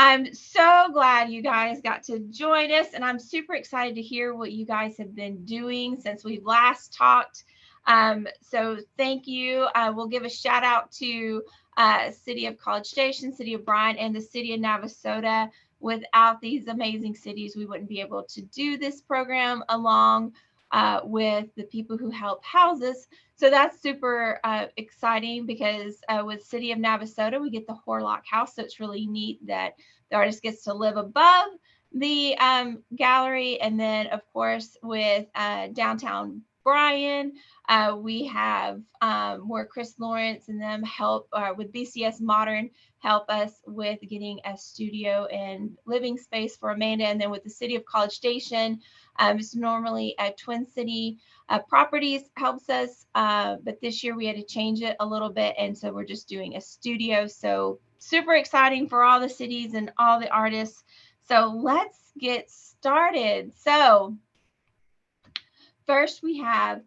I'm so glad you guys got to join us, and I'm super excited to hear what you guys have been doing since we last talked. So thank you. We'll give a shout out to City of College Station, City of Bryan, and the City of Navasota. Without these amazing cities, we wouldn't be able to do this program along with the people who help house us. So that's super exciting because with City of Navasota, we get the Horlock house. So it's really neat that the artist gets to live above the gallery. And then, of course, with downtown Bryan, we have where Chris Lawrence and them help with BCS Modern help us with getting a studio and living space for Amanda. And then with the City of College Station, it's normally a Twin City Properties helps us, but this year we had to change it a little bit. And so we're just doing a studio. So super exciting for all the cities and all the artists. So let's get started. So first we have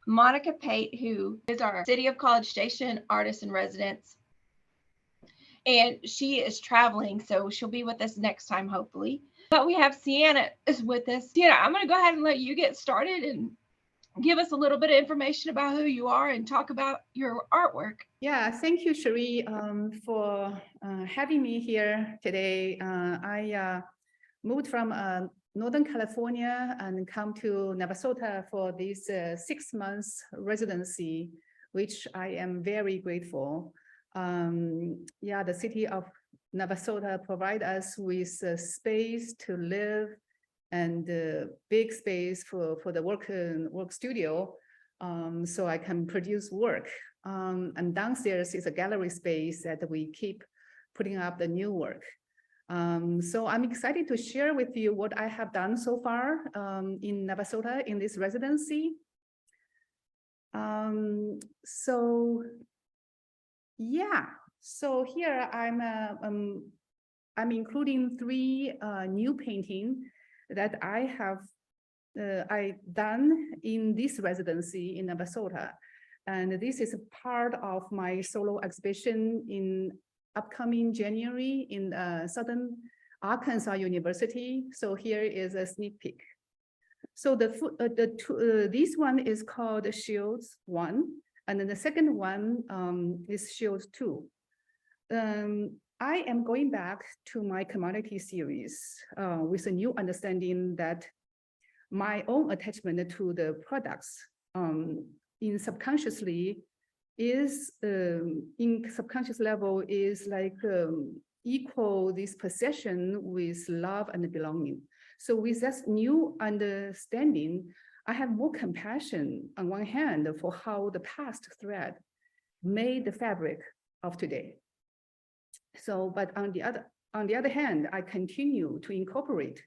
Monica Pate, who is our City of College Station artist in residence. And she is traveling, so she'll be with us next time, hopefully. But we have Sienna is with us. Sienna, I'm going to go ahead and let you get started and give us a little bit of information about who you are and talk about your artwork. Yeah, thank you, Cherie, for having me here today. I moved from Northern California and come to Navasota for this 6 months residency, which I am very grateful. Yeah, the city of Navasota provide us with space to live and big space for the work studio, so I can produce work. And downstairs is a gallery space that we keep putting up the new work. So I'm excited to share with you what I have done so far in Navasota in this residency. Yeah, so here I'm including 3 new painting that I have done in this residency in Navasota. And this is a part of my solo exhibition in upcoming January in Southern Arkansas University. So here is a sneak peek. So this one is called Shields 1, and then the second one is Shields 2. I am going back to my commodity series with a new understanding that my own attachment to the products in subconscious level is like equal this possession with love and belonging. So with this new understanding, I have more compassion on one hand for how the past thread made the fabric of today. So, but on the other hand, I continue to incorporate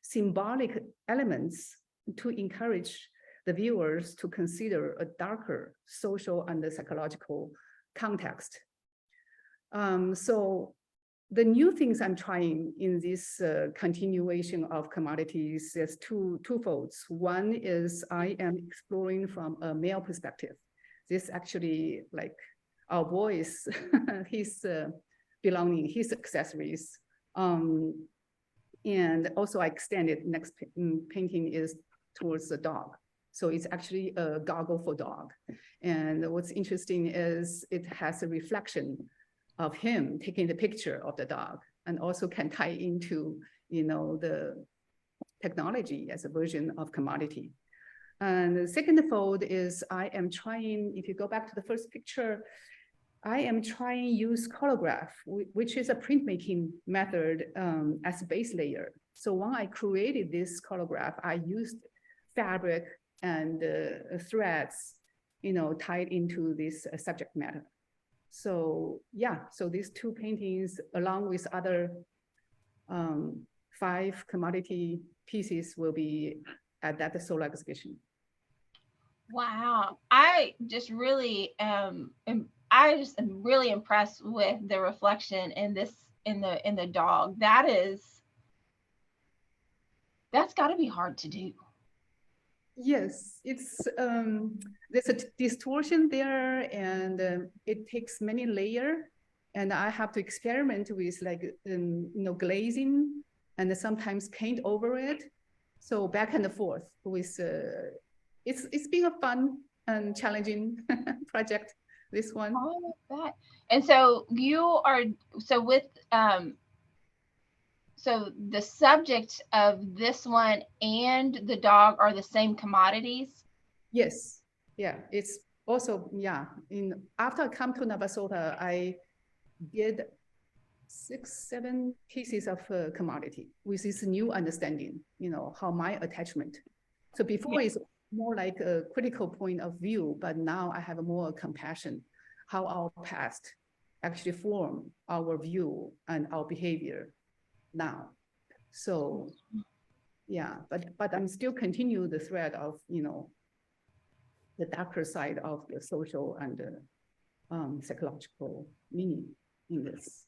symbolic elements to encourage the viewers to consider a darker social and psychological context. So the new things I'm trying in this continuation of commodities is twofolds. One is I am exploring from a male perspective. This actually like our boys, his belonging, his accessories. And also I extended next painting is towards the dog. So it's actually a goggle for dog. And what's interesting is it has a reflection of him taking the picture of the dog, and also can tie into, you know, the technology as a version of commodity. And the second fold is I am trying, if you go back to the first picture, I am trying use colograph, which is a printmaking method as a base layer. So when I created this colograph, I used fabric and threads, you know, tied into this subject matter. So yeah, so these 2 paintings, along with other 5 commodity pieces, will be at that solo exhibition. Wow, I just really am really impressed with the reflection in this in the dog. That's got to be hard to do. Yes, it's there's a distortion there, and it takes many layers And I have to experiment with like, glazing and sometimes paint over it. So back and forth with, it's been a fun and challenging project, this one. Oh, I bet. And so you are, so with, so the subject of this one and the dog are the same commodities? Yes, yeah, it's also, yeah. After I come to Navasota, I did 6-7 pieces of commodity with this new understanding, how my attachment. So before it's more like a critical point of view, but now I have more compassion, how our past actually form our view and our behavior now. So yeah, but I'm still continue the thread of, the darker side of the social and psychological meaning in this.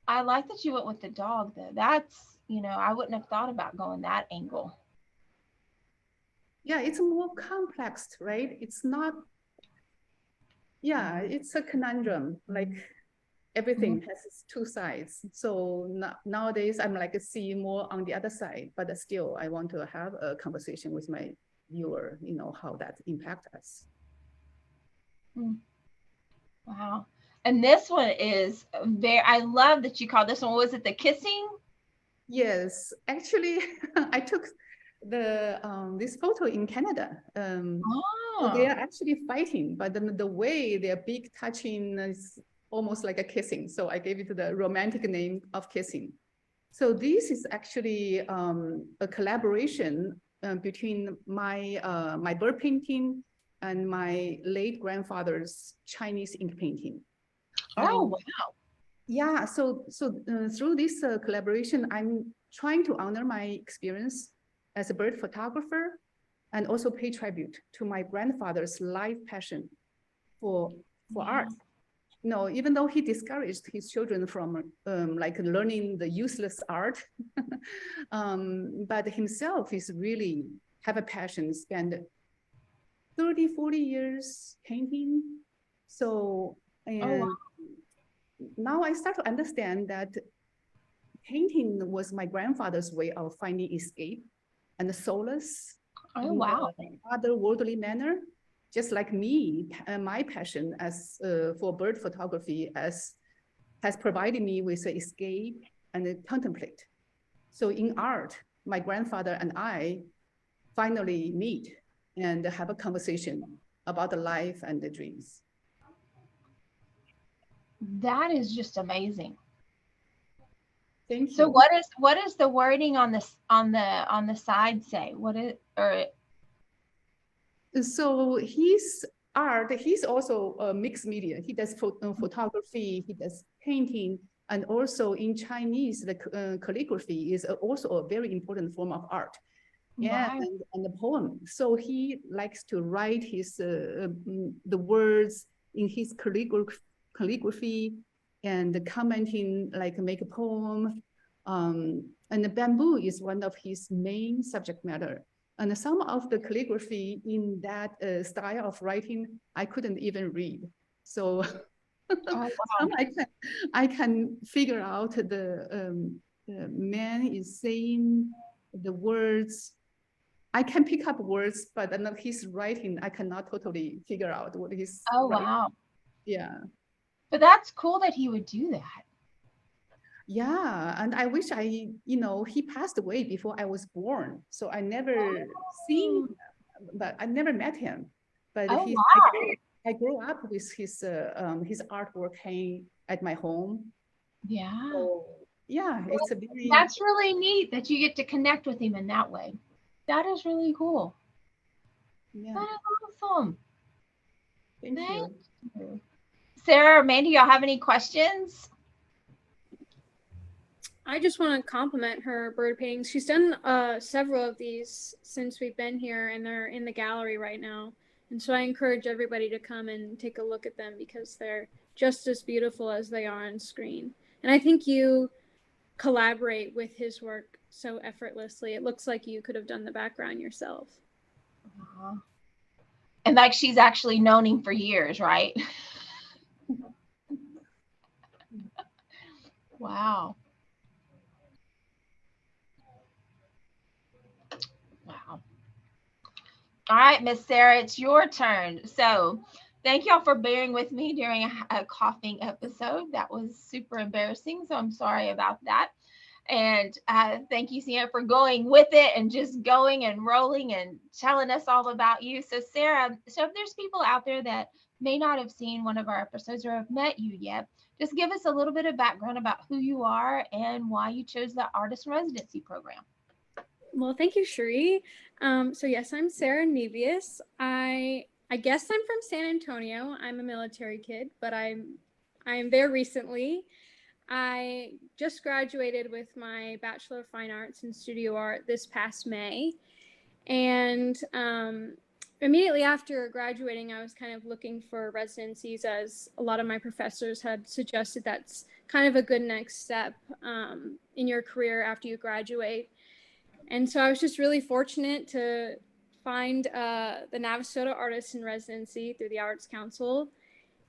I like that you went with the dog though. That's, I wouldn't have thought about going that angle. Yeah, it's more complex, right? It's not, yeah, it's a conundrum. Like everything has its two sides. So nowadays I'm like seeing more on the other side, but still I want to have a conversation with my viewer, how that impacts us. Wow. And this one is I love that you called this one, was it the kissing? Yes, actually, I took this photo in Canada. So they are actually fighting, but then the way they're big touching is almost like a kissing. So I gave it the romantic name of kissing. So this is actually a collaboration between my bird painting and my late grandfather's Chinese ink painting. Oh, wow. Yeah, so through this collaboration, I'm trying to honor my experience as a bird photographer and also pay tribute to my grandfather's life passion for art. Even though he discouraged his children from like learning the useless art, but himself is really have a passion, spend 30, 40 years painting. So, and now I start to understand that painting was my grandfather's way of finding escape and solace in otherworldly manner. Just like me, my passion as for bird photography has provided me with an escape and a contemplate. So in art, my grandfather and I finally meet and have a conversation about the life and the dreams. That is just amazing. Thank you. So what is the wording on this on the side say? What is or so his art, he's also a mixed media. He does photography, he does painting, and also in Chinese, the calligraphy is also a very important form of art. And the poem. So he likes to write his the words in his calligraphy and commenting, like make a poem. And the bamboo is one of his main subject matter. And some of the calligraphy in that style of writing, I couldn't even read. So I can figure out the man is saying the words. I can pick up words, but his writing, I cannot totally figure out what he's writing. Wow. Yeah. But that's cool that he would do that. Yeah, and I wish he passed away before I was born. So I never seen, but I never met him. But I grew up with his artwork hanging at my home. Yeah. So, yeah, it's a very... That's really neat that you get to connect with him in that way. That is really cool. Yeah. That is awesome. Thank you. Sarah or Mandy, y'all have any questions? I just want to compliment her bird paintings. She's done several of these since we've been here, and they're in the gallery right now. And so I encourage everybody to come and take a look at them because they're just as beautiful as they are on screen. And I think you collaborate with his work so effortlessly. It looks like you could have done the background yourself. And like she's actually known him for years, right? Wow. Wow. All right, Miss Sarah, it's your turn. So thank y'all for bearing with me during a coughing episode. That was super embarrassing. So I'm sorry about that. And thank you, Sienna, for going with it and just going and rolling and telling us all about you. So, Sarah, so if there's people out there that may not have seen one of our episodes or have met you yet, just give us a little bit of background about who you are and why you chose the artist residency program. Well, thank you, Cherie. So yes, I'm Sarah Nevius. I guess I'm from San Antonio. I'm a military kid, but I'm there recently. I just graduated with my Bachelor of Fine Arts in Studio Art this past May. And immediately after graduating, I was kind of looking for residencies, as a lot of my professors had suggested that's kind of a good next step in your career after you graduate. And so I was just really fortunate to find the Navasota Artist in Residency through the Arts Council.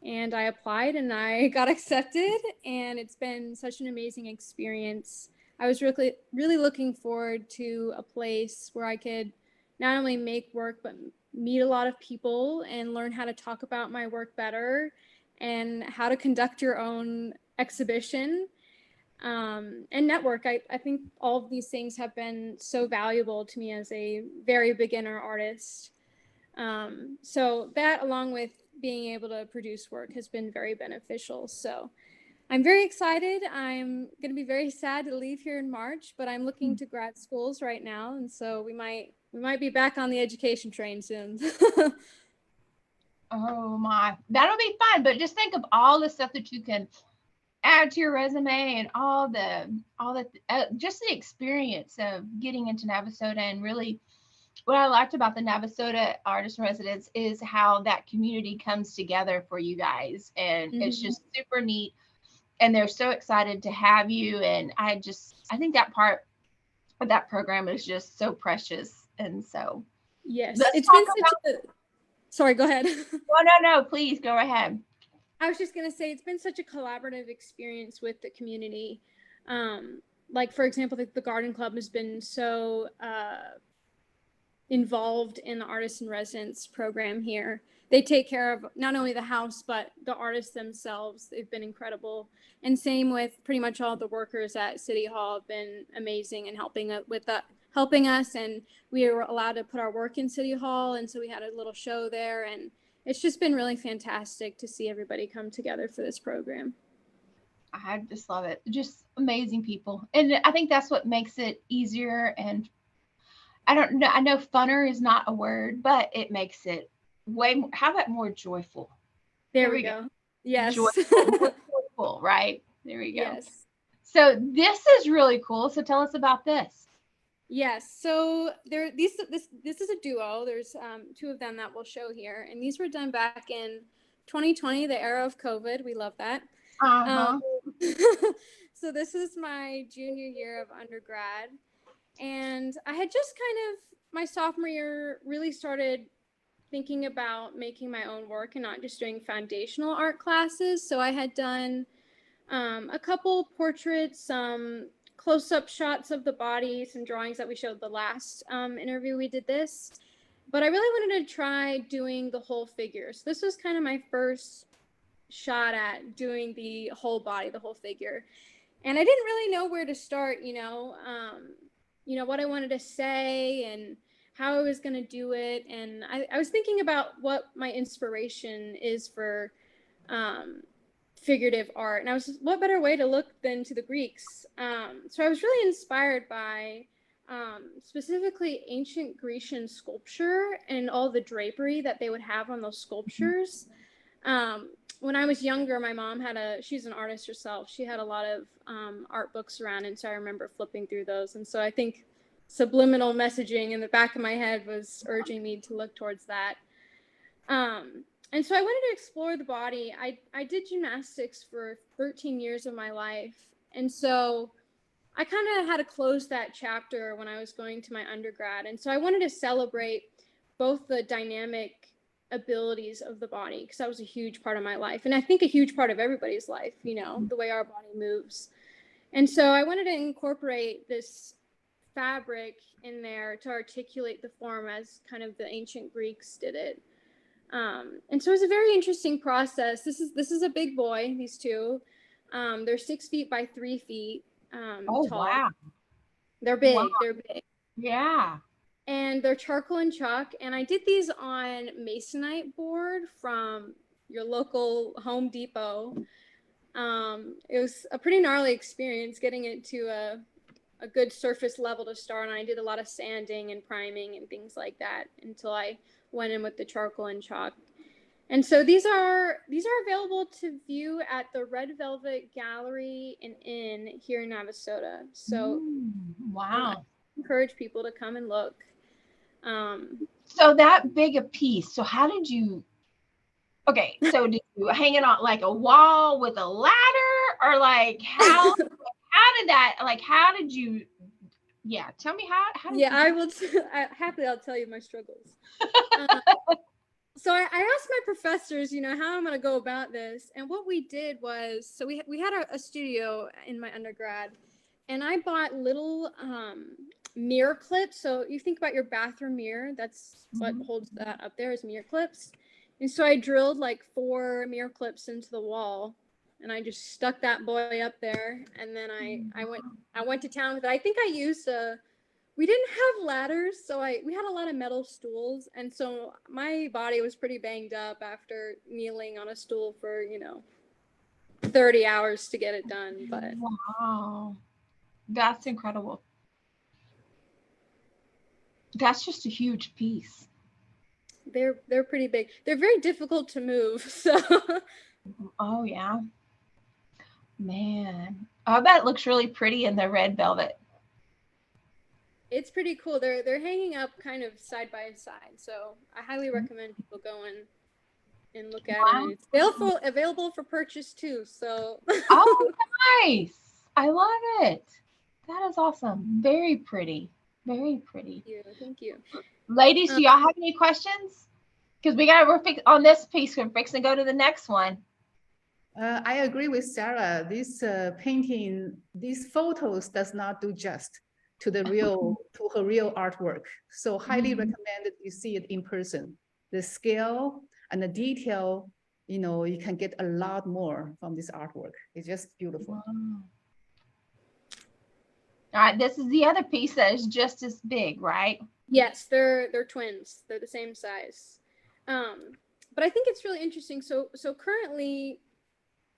And I applied and I got accepted, and it's been such an amazing experience. I was really looking forward to a place where I could not only make work, but meet a lot of people and learn how to talk about my work better and how to conduct your own exhibition. And network. I think all of these things have been so valuable to me as a very beginner artist. So that, along with being able to produce work, has been very beneficial. So I'm very excited. I'm going to be very sad to leave here in March, but I'm looking to grad schools right now. And so we might be back on the education train soon. Oh my, that'll be fun. But just think of all the stuff that you can add to your resume and all the just the experience of getting into Navasota. And really what I liked about the Navasota Artist in Residence is how that community comes together for you guys, and it's just super neat, and they're so excited to have you. And I think that part of that program is just so precious. And so yes, it's been such a sorry, go ahead. No, please go ahead. I was just going to say, it's been such a collaborative experience with the community. Like, for example, the Garden Club has been so involved in the Artists in Residence program here. They take care of not only the house, but the artists themselves. They've been incredible. And same with pretty much all the workers at City Hall have been amazing and helping us. And we were allowed to put our work in City Hall. And so we had a little show there, and it's just been really fantastic to see everybody come together for this program. I just love it. Just amazing people. And I think that's what makes it easier. And I don't know, I know funner is not a word, but it makes it way more, how about more joyful? There we go. Yes. Joyful, right? There we go. Yes. So this is really cool. So tell us about this. Yes. So this is a duo. There's two of them that we'll show here, and these were done back in 2020, the era of COVID. We love that. So this is my junior year of undergrad, and I had just kind of my sophomore year really started thinking about making my own work and not just doing foundational art classes. So I had done a couple portraits, some close-up shots of the body, some drawings that we showed the last interview we did this. But I really wanted to try doing the whole figure. So this was kind of my first shot at doing the whole body, the whole figure. And I didn't really know where to start, what I wanted to say and how I was going to do it. And I was thinking about what my inspiration is for figurative art. And I was just, what better way to look than to the Greeks? So I was really inspired by specifically ancient Grecian sculpture and all the drapery that they would have on those sculptures. When I was younger, my mom she's an artist herself. She had a lot of art books around. And so I remember flipping through those. And so I think subliminal messaging in the back of my head was urging me to look towards that. And so I wanted to explore the body. I did gymnastics for 13 years of my life. And so I kind of had to close that chapter when I was going to my undergrad. And so I wanted to celebrate both the dynamic abilities of the body, because that was a huge part of my life, and I think a huge part of everybody's life, you know, the way our body moves. And so I wanted to incorporate this fabric in there to articulate the form as kind of the ancient Greeks did it. And so it was a very interesting process. This is a big boy, these two. They're 6 feet by 3 feet Oh, tall. wow. They're big. Wow. They're big. Yeah. And they're charcoal and chalk. And I did these on masonite board from your local Home Depot. It was a pretty gnarly experience getting it to a good surface level to start on. I did a lot of sanding and priming and things like that until I went in with the charcoal and chalk. And so these are available to view at the Red Velvet Gallery and Inn here in Navasota. So wow. I encourage people to come and look. So that big a piece. So how did you? Okay, so did you hang it on like a wall with a ladder, or like how? How did that? Like, how did you? Yeah, tell me how. Did I will. Happily, I'll tell you my struggles. So I asked my professors, you know, how I'm going to go about this. And what we did was, so we had a studio in my undergrad, and I bought little mirror clips. So you think about your bathroom mirror, that's what holds that up there is mirror clips. And so I drilled like 4 mirror clips into the wall, and I just stuck that boy up there. And then I went to town with it. I think I used we didn't have ladders, so we had a lot of metal stools, and so my body was pretty banged up after kneeling on a stool for, you know, 30 hours to get it done. But wow, that's incredible. That's just a huge piece. They're pretty big. They're very difficult to move. So oh yeah, man, I bet it looks really pretty in the red velvet. It's pretty cool. They're hanging up kind of side by side. So I highly recommend people go and look at it. And it's available for purchase too. So oh, nice. I love it. That is awesome. Very pretty. Very pretty. Thank you. Ladies, do y'all have any questions? Because we're on this piece. We're fixing to go to the next one. I agree with Sarah. This painting, these photos does not do just to her real artwork. So highly recommended you see it in person. The scale and the detail, you know, you can get a lot more from this artwork. It's just beautiful. Wow. All right, this is the other piece that is just as big, right? Yes, they're twins. They're the same size. But I think it's really interesting. So currently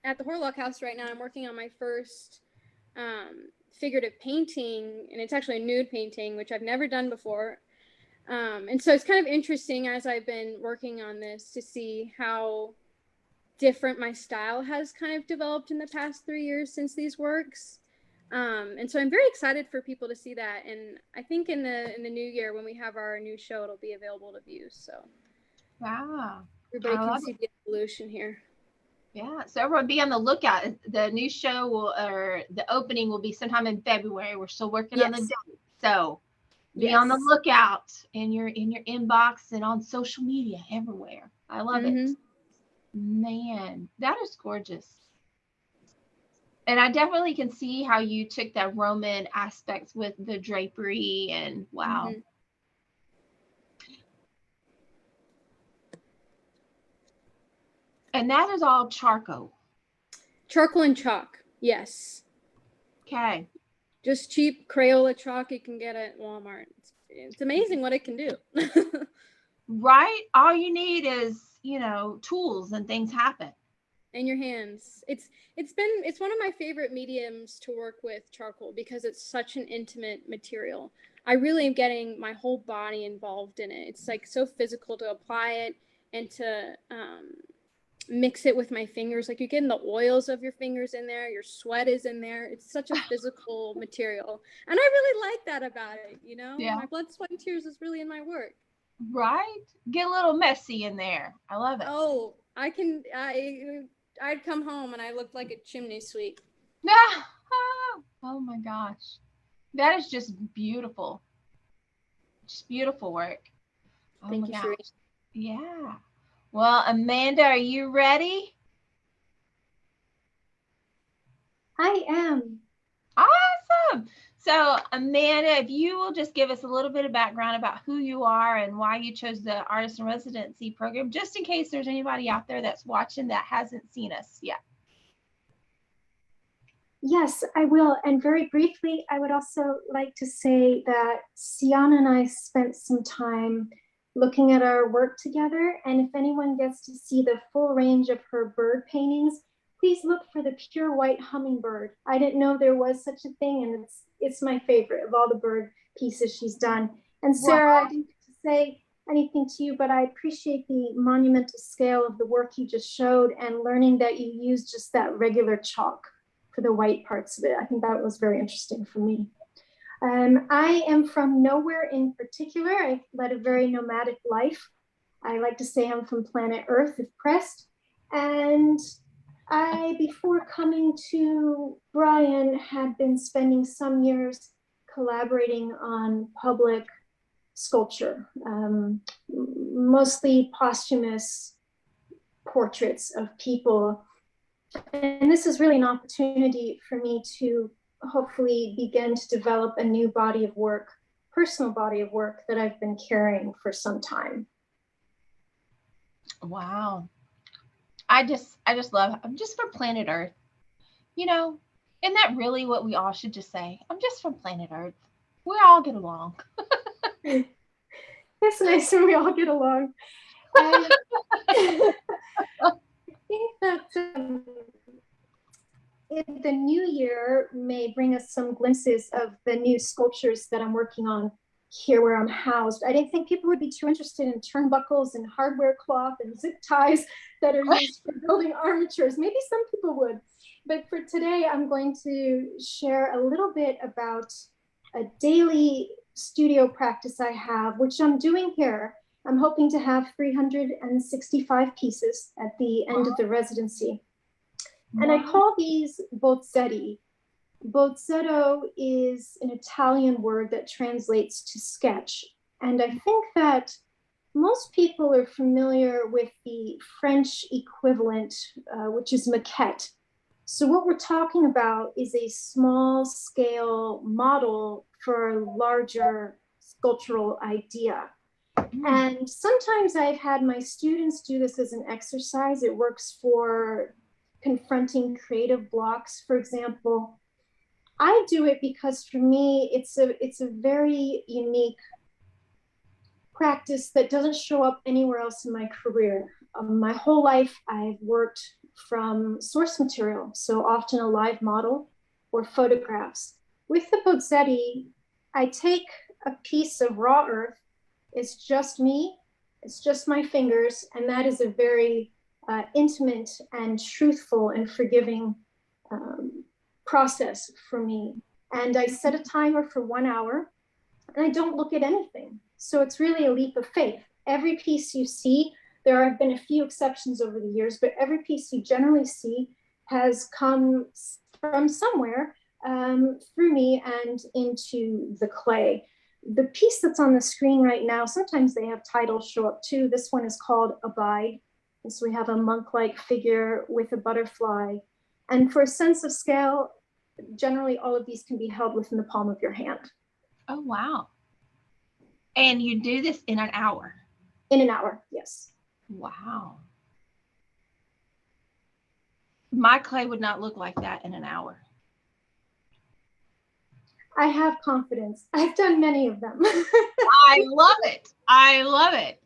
at the Horlock house right now, I'm working on my first figurative painting, and it's actually a nude painting, which I've never done before. And so it's kind of interesting as I've been working on this to see how different my style has kind of developed in the past 3 years since these works. And so I'm very excited for people to see that. And I think in the new year, when we have our new show, it'll be available to view. So wow, everybody can see the evolution here. Yeah, so everyone be on the lookout. The new show or the opening will be sometime in February. We're still working on the date, so be on the lookout in your inbox and on social media everywhere. I love it, man. That is gorgeous, and I definitely can see how you took that Roman aspects with the drapery and wow. And that is all charcoal. Charcoal and chalk, yes. Okay. Just cheap Crayola chalk you can get at Walmart. It's amazing what it can do. Right? All you need is, you know, tools and things happen. And your hands. It's one of my favorite mediums to work with, charcoal, because it's such an intimate material. I really am getting my whole body involved in it. It's like so physical to apply it and to mix it with my fingers. Like you're getting the oils of your fingers in there, your sweat is in there. It's such a physical material, and I really like that about it, you know. My blood, sweat, and tears is really in my work. Right? Get a little messy in there. I love it. Oh, I'd come home and I looked like a chimney sweep. Oh my gosh, that is just beautiful. Just beautiful work. Thank you, Sheree. Yeah. Well, Amanda, are you ready? I am. Awesome. So, Amanda, if you will just give us a little bit of background about who you are and why you chose the Artist in Residency program, just in case there's anybody out there that's watching that hasn't seen us yet. Yes, I will. And very briefly, I would also like to say that Sienna and I spent some time looking at our work together. And if anyone gets to see the full range of her bird paintings, please look for the pure white hummingbird. I didn't know there was such a thing, and it's my favorite of all the bird pieces she's done. And Sarah, wow. I didn't get to say anything to you, but I appreciate the monumental scale of the work you just showed and learning that you used just that regular chalk for the white parts of it. I think that was very interesting for me. I am from nowhere in particular. I've led a very nomadic life. I like to say I'm from planet Earth, if pressed. And I, before coming to Bryan, had been spending some years collaborating on public sculpture, mostly posthumous portraits of people. And this is really an opportunity for me to hopefully begin to develop a new body of work, personal body of work that I've been carrying for some time. Wow. I just love, I'm just from planet Earth. You know, isn't that really what we all should just say? I'm just from planet Earth. We all get along. It's nice when we all get along. I think that the new year may bring us some glimpses of the new sculptures that I'm working on here where I'm housed. I didn't think people would be too interested in turnbuckles and hardware cloth and zip ties that are used for building armatures. Maybe some people would. But for today, I'm going to share a little bit about a daily studio practice I have, which I'm doing here. I'm hoping to have 365 pieces at the end of the residency. And I call these bozzetti. Bozzetto is an Italian word that translates to sketch. And I think that most people are familiar with the French equivalent, which is maquette. So what we're talking about is a small scale model for a larger sculptural idea. And sometimes I've had my students do this as an exercise. It works for confronting creative blocks, for example. I do it because for me, it's a very unique practice that doesn't show up anywhere else in my career. My whole life, I've worked from source material, so often a live model or photographs. With the bozzetti, I take a piece of raw earth. It's just me, it's just my fingers, and that is a very intimate and truthful and forgiving process for me. And I set a timer for 1 hour, and I don't look at anything. So it's really a leap of faith. Every piece you see, there have been a few exceptions over the years, but every piece you generally see has come from somewhere through me and into the clay. The piece that's on the screen right now, sometimes they have titles show up too. This one is called Abide. And so we have a monk-like figure with a butterfly. And for a sense of scale, generally all of these can be held within the palm of your hand. Oh, wow. And you do this in an hour? In an hour, yes. Wow. My clay would not look like that in an hour. I have confidence. I've done many of them. I love it. I love it.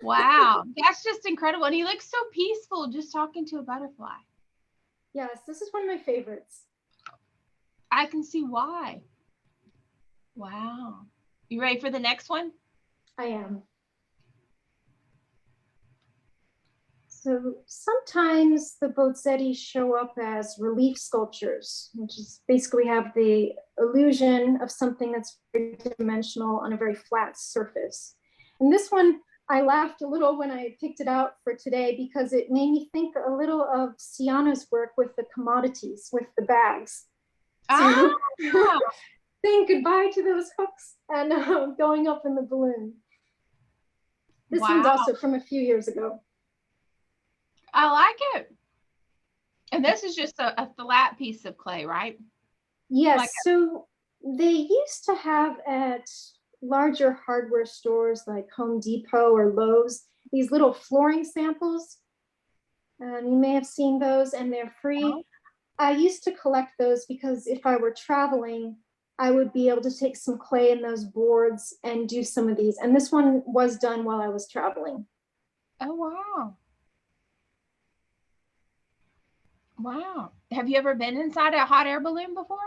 Wow. That's just incredible. And he looks so peaceful just talking to a butterfly. Yes, this is one of my favorites. I can see why. Wow. You ready for the next one? I am. So sometimes the bozzetti show up as relief sculptures, which is basically have the illusion of something that's very dimensional on a very flat surface. And this one, I laughed a little when I picked it out for today because it made me think a little of Sienna's work with the commodities, with the bags. So, saying goodbye to those hooks and going up in the balloon. This one's also from a few years ago. I like it. And this is just a flat piece of clay, right? Yes, Like so they used to have at larger hardware stores like Home Depot or Lowe's these little flooring samples. You may have seen those, and they're free. I used to collect those because if I were traveling, I would be able to take some clay in those boards and do some of these. And this one was done while I was traveling. oh, wow. Wow. Have you ever been inside a hot air balloon before?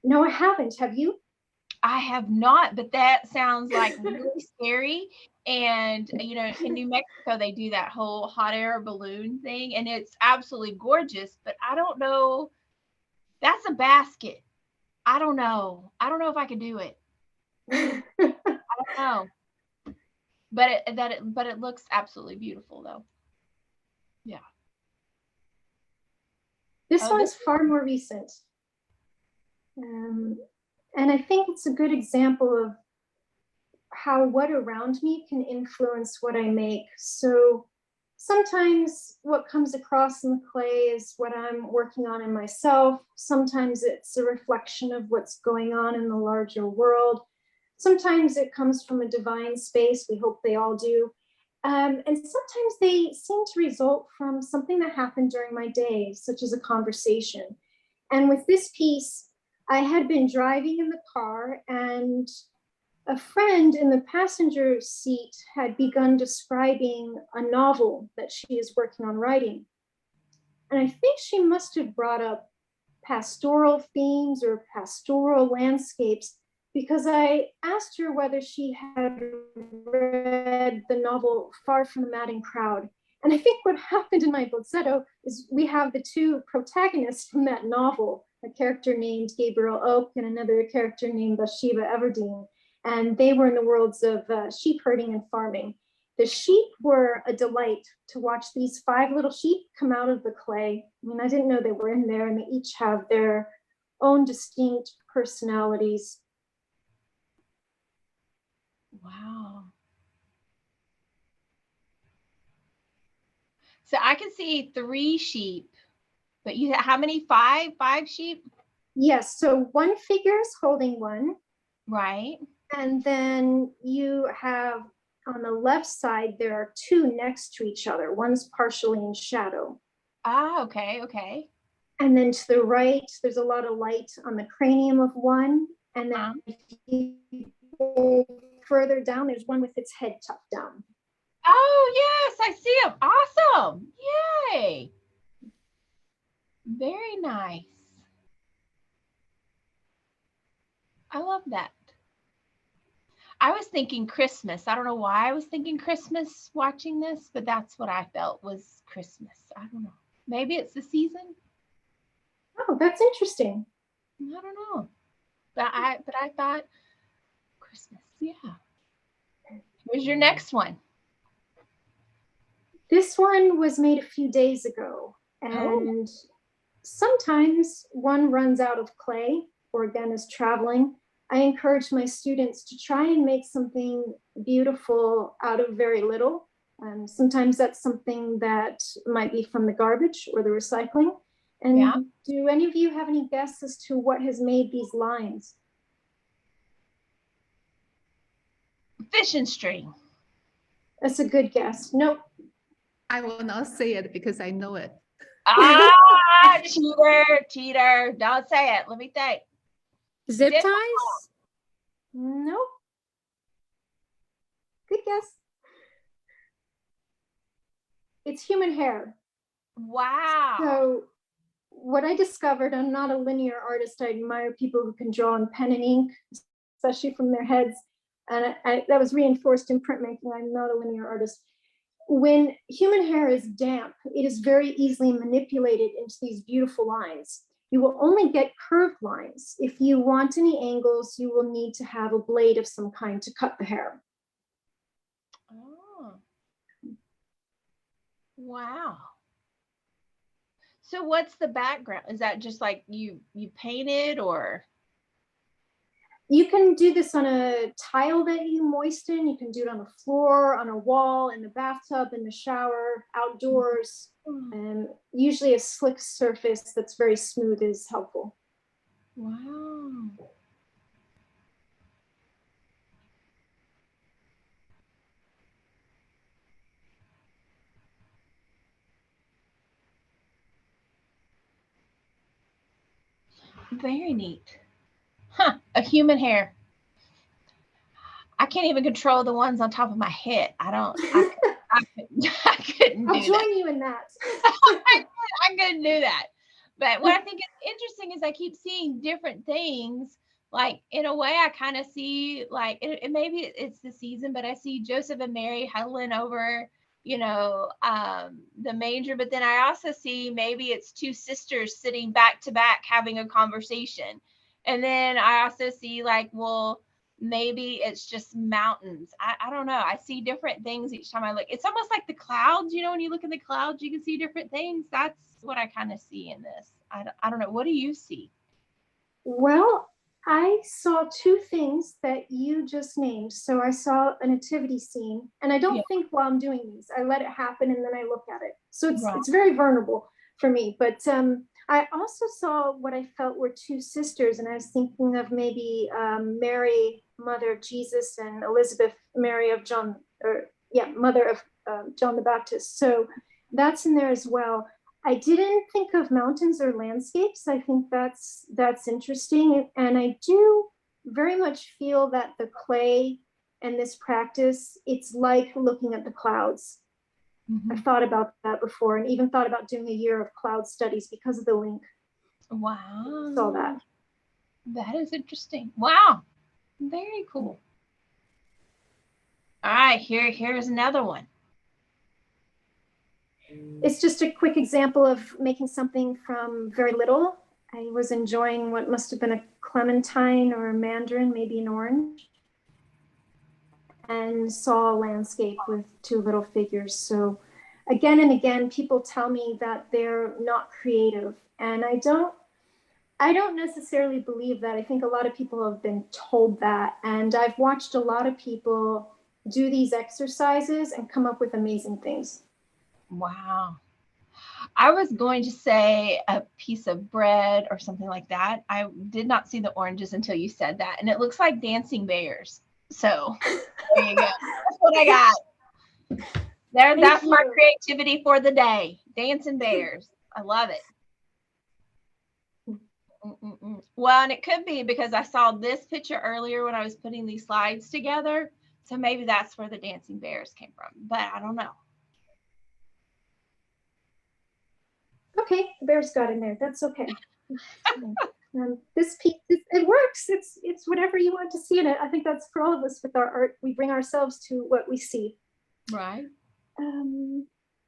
No, I haven't. Have you? I have not, but that sounds like really scary. And, you know, in New Mexico, they do that whole hot air balloon thing, and it's absolutely gorgeous. But I don't know. That's a basket. I don't know. I don't know if I could do it. I don't know. But it looks absolutely beautiful, though. Yeah. This Oh, one's far more recent. And I think it's a good example of how what around me can influence what I make. So sometimes what comes across in the clay is what I'm working on in myself. Sometimes it's a reflection of what's going on in the larger world. Sometimes it comes from a divine space. We hope they all do. And sometimes they seem to result from something that happened during my day, such as a conversation. And with this piece, I had been driving in the car, and a friend in the passenger seat had begun describing a novel that she is working on writing. And I think she must have brought up pastoral themes or pastoral landscapes, because I asked her whether she had read the novel Far from the Madding Crowd. And I think what happened in my bozzetto is we have the two protagonists from that novel, a character named Gabriel Oak and another character named Bathsheba Everdeen. And they were in the worlds of sheep herding and farming. The sheep were a delight to watch. These 5 little sheep come out of the clay. I mean, I didn't know they were in there, and they each have their own distinct personalities. wow. So I can see 3 sheep, but you how many? 5? 5 sheep? Yes, so one figure is holding one. Right. And then you have on the left side, there are 2 next to each other. One's partially in shadow. Ah, okay, okay. And then to the right, there's a lot of light on the cranium of one. And then if you go further down, there's one with its head tucked down. Oh, yes, I see him. Awesome. Yay. Very nice. I love that. I was thinking Christmas. I don't know why I was thinking Christmas watching this, but that's what I felt was Christmas. I don't know. Maybe it's the season. Oh, that's interesting. I don't know. But I thought Christmas. Yeah. Here's your next one. This one was made a few days ago, and sometimes one runs out of clay or again is traveling. I encourage my students to try and make something beautiful out of very little. Sometimes that's something that might be from the garbage or the recycling. And do any of you have any guess as to what has made these lines? Fishing string. That's a good guess. Nope. I will not say it because I know it. Ah, cheater. Don't say it. Let me think. Zip ties? Nope. Good guess. It's human hair. Wow. So what I discovered, I'm not a linear artist. I admire people who can draw in pen and ink, especially from their heads. And that was reinforced in printmaking. I'm not a linear artist. When human hair is damp, it is very easily manipulated into these beautiful lines. You will only get curved lines. If you want any angles, you will need to have a blade of some kind to cut the hair. Oh. Wow. So what's the background? Is that just like you painted or? You can do this on a tile that you moisten. You can do it on the floor, on a wall, in the bathtub, in the shower, outdoors. And usually a slick surface that's very smooth is helpful. Wow. Very neat. Huh, a human hair. I can't even control the ones on top of my head. I couldn't I'll do join that. you in that. I couldn't do that. But what I think is interesting is I keep seeing different things. Like in a way, I kind of see like maybe it's the season, but I see Joseph and Mary huddling over, the manger. But then I also see maybe it's two sisters sitting back to back having a conversation. And then I also see like, well, maybe it's just mountains. I don't know. I see different things each time I look. It's almost like the clouds, when you look in the clouds, you can see different things. That's what I kind of see in this. I don't know. What do you see? Well, I saw two things that you just named. So I saw a nativity scene, and I don't think while I'm doing these, I let it happen and then I look at it. So it's very vulnerable for me. But I also saw what I felt were two sisters, and I was thinking of maybe Mary, mother of Jesus, and Elizabeth, Mary of John, mother of John the Baptist. So that's in there as well. I didn't think of mountains or landscapes. I think that's interesting. And I do very much feel that the clay and this practice, it's like looking at the clouds. Mm-hmm. I've thought about that before, and even thought about doing a year of cloud studies because of the link. Wow. Saw that. That is interesting. Wow. Very cool. All right, here's another one. It's just a quick example of making something from very little. I was enjoying what must have been a clementine or a mandarin, maybe an orange, and saw a landscape with two little figures. So again and again, people tell me that they're not creative, and I don't necessarily believe that. I think a lot of people have been told that, and I've watched a lot of people do these exercises and come up with amazing things. Wow. I was going to say a piece of bread or something like that. I did not see the oranges until you said that. And it looks like dancing bears. So there you go. That's what I got. That's my creativity for the day. Dancing bears. I love it. Well, and it could be because I saw this picture earlier when I was putting these slides together. So maybe that's where the dancing bears came from. But I don't know. Okay, the bears got in there. That's okay. This piece, it works. It's whatever you want to see in it. I think that's for all of us with our art. We bring ourselves to what we see. Right.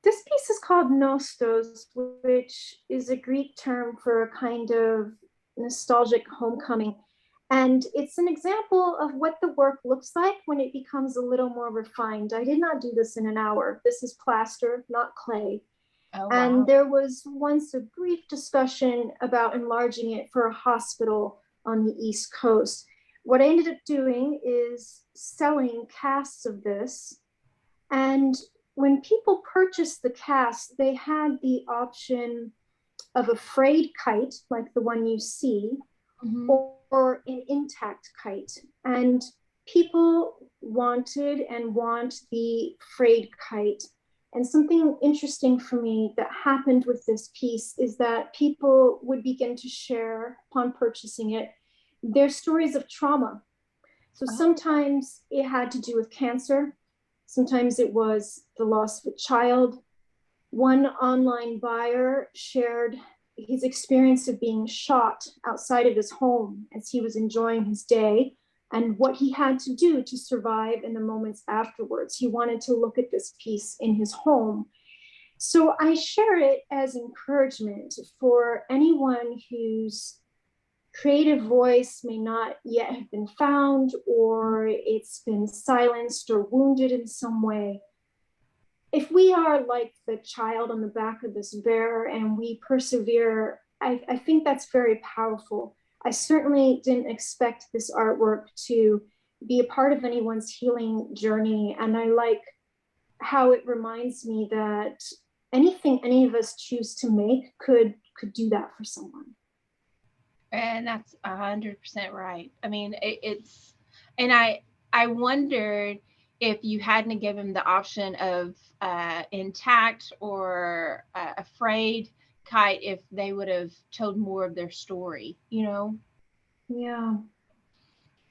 This piece is called nostos, which is a Greek term for a kind of nostalgic homecoming. And it's an example of what the work looks like when it becomes a little more refined. I did not do this in an hour. This is plaster, not clay. Oh, and wow. There was once a brief discussion about enlarging it for a hospital on the East Coast. What I ended up doing is selling casts of this. And when people purchased the cast, they had the option of a frayed kite, like the one you see, mm-hmm. or an intact kite. And people wanted and want the frayed kite. And something interesting for me that happened with this piece is that people would begin to share, upon purchasing it, their stories of trauma. So sometimes it had to do with cancer. Sometimes it was the loss of a child. One online buyer shared his experience of being shot outside of his home as he was enjoying his day, and what he had to do to survive in the moments afterwards. He wanted to look at this piece in his home. So I share it as encouragement for anyone whose creative voice may not yet have been found, or it's been silenced or wounded in some way. If we are like the child on the back of this bear and we persevere, I think that's very powerful. I certainly didn't expect this artwork to be a part of anyone's healing journey. And I like how it reminds me that anything any of us choose to make could do that for someone. And that's 100% right. I mean, it's, and I wondered if you hadn't given the option of intact or afraid kite, if they would have told more of their story, you know? Yeah.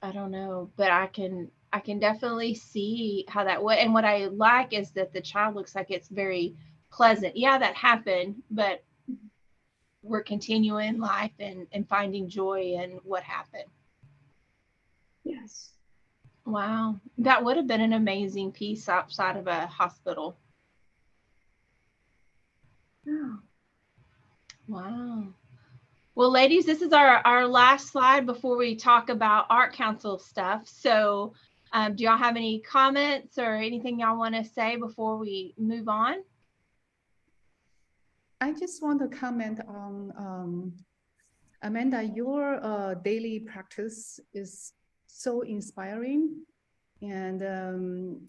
I don't know, but I can definitely see how that would. And what I like is that the child looks like it's very pleasant. Yeah, that happened, but we're continuing life and finding joy in what happened. Yes. Wow. That would have been an amazing piece outside of a hospital. Yeah. Wow. Well, ladies, this is our last slide before we talk about Art Council stuff. So do y'all have any comments or anything y'all want to say before we move on? I just want to comment on, Amanda, your daily practice is so inspiring. And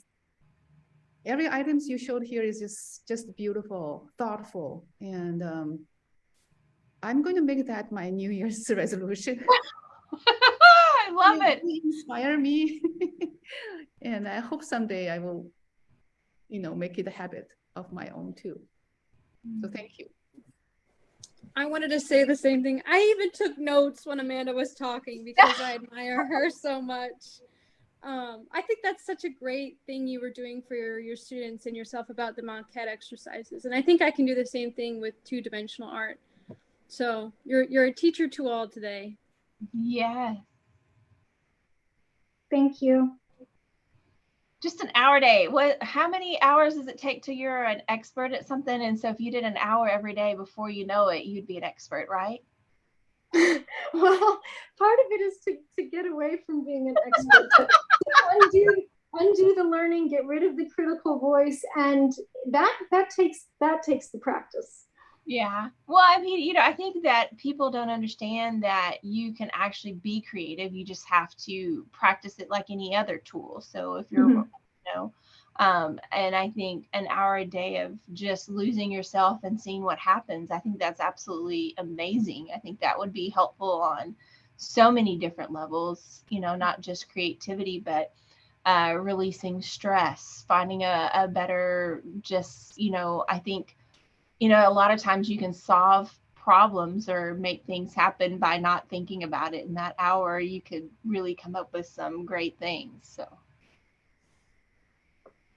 every items you showed here is just beautiful, thoughtful. And I'm going to make that my New Year's resolution. I love it. Really inspire me. And I hope someday I will, make it a habit of my own too. So thank you. I wanted to say the same thing. I even took notes when Amanda was talking because I admire her so much. I think that's such a great thing you were doing for your students and yourself about the maquette exercises. And I think I can do the same thing with two-dimensional art. So you're a teacher to all today. Yes. Thank you. Just an hour a day. How many hours does it take till you're an expert at something? And so if you did an hour every day, before you know it, you'd be an expert, right? Well, part of it is to get away from being an expert, to undo the learning, get rid of the critical voice, and that takes the practice. Yeah. Well, I mean, I think that people don't understand that you can actually be creative. You just have to practice it like any other tool. So if you're, and I think an hour a day of just losing yourself and seeing what happens, I think that's absolutely amazing. I think that would be helpful on so many different levels, not just creativity, but releasing stress, finding a better, just, I think, a lot of times you can solve problems or make things happen by not thinking about it. In that hour, you could really come up with some great things. So,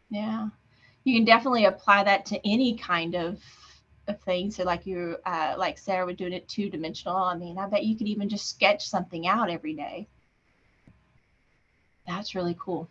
yeah, you can definitely apply that to any kind of thing. So like like Sarah would do it two-dimensional. I mean, I bet you could even just sketch something out every day. That's really cool.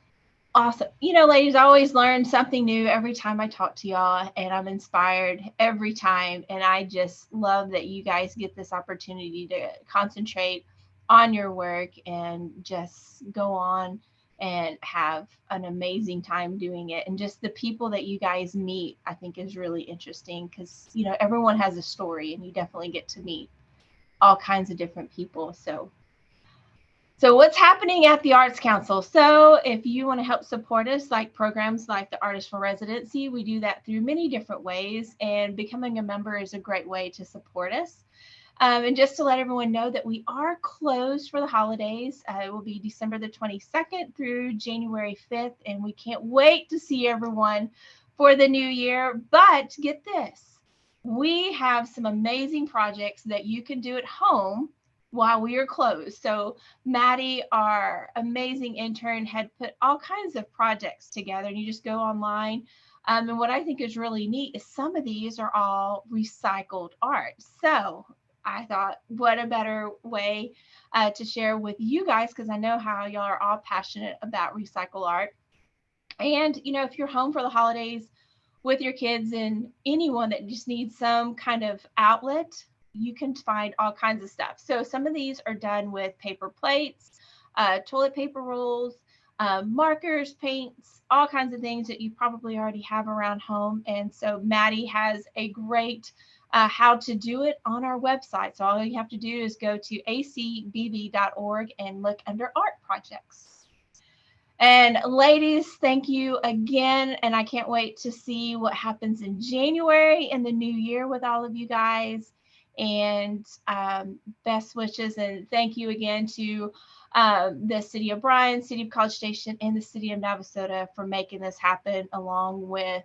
Awesome. Ladies, I always learn something new every time I talk to y'all, and I'm inspired every time. And I just love that you guys get this opportunity to concentrate on your work and just go on and have an amazing time doing it. And just the people that you guys meet, I think is really interesting because, everyone has a story and you definitely get to meet all kinds of different people. So what's happening at the Arts Council? So if you want to help support us, like programs like the Artist for Residency, we do that through many different ways, and becoming a member is a great way to support us. And just to let everyone know that we are closed for the holidays. It will be December the 22nd through January 5th, and we can't wait to see everyone for the new year. But get this, we have some amazing projects that you can do at home while we are closed. So Maddie, our amazing intern, had put all kinds of projects together, and you just go online. And what I think is really neat is some of these are all recycled art. So I thought, what a better way to share with you guys, because I know how y'all are all passionate about recycle art. And, if you're home for the holidays with your kids and anyone that just needs some kind of outlet, you can find all kinds of stuff. So some of these are done with paper plates, toilet paper rolls, markers, paints, all kinds of things that you probably already have around home. And so Maddie has a great how to do it on our website. So all you have to do is go to acbb.org and look under art projects. And ladies, thank you again. And I can't wait to see what happens in January in the new year with all of you guys. And best wishes. And thank you again to the City of Bryan, City of College Station, and the City of Navasota for making this happen, along with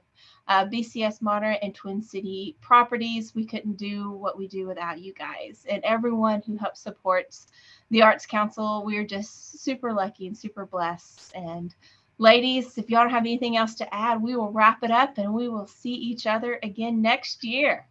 BCS Modern and Twin City Properties. We couldn't do what we do without you guys and everyone who helps supports the Arts Council. We're just super lucky and super blessed. And ladies, if y'all don't have anything else to add, we will wrap it up and we will see each other again next year.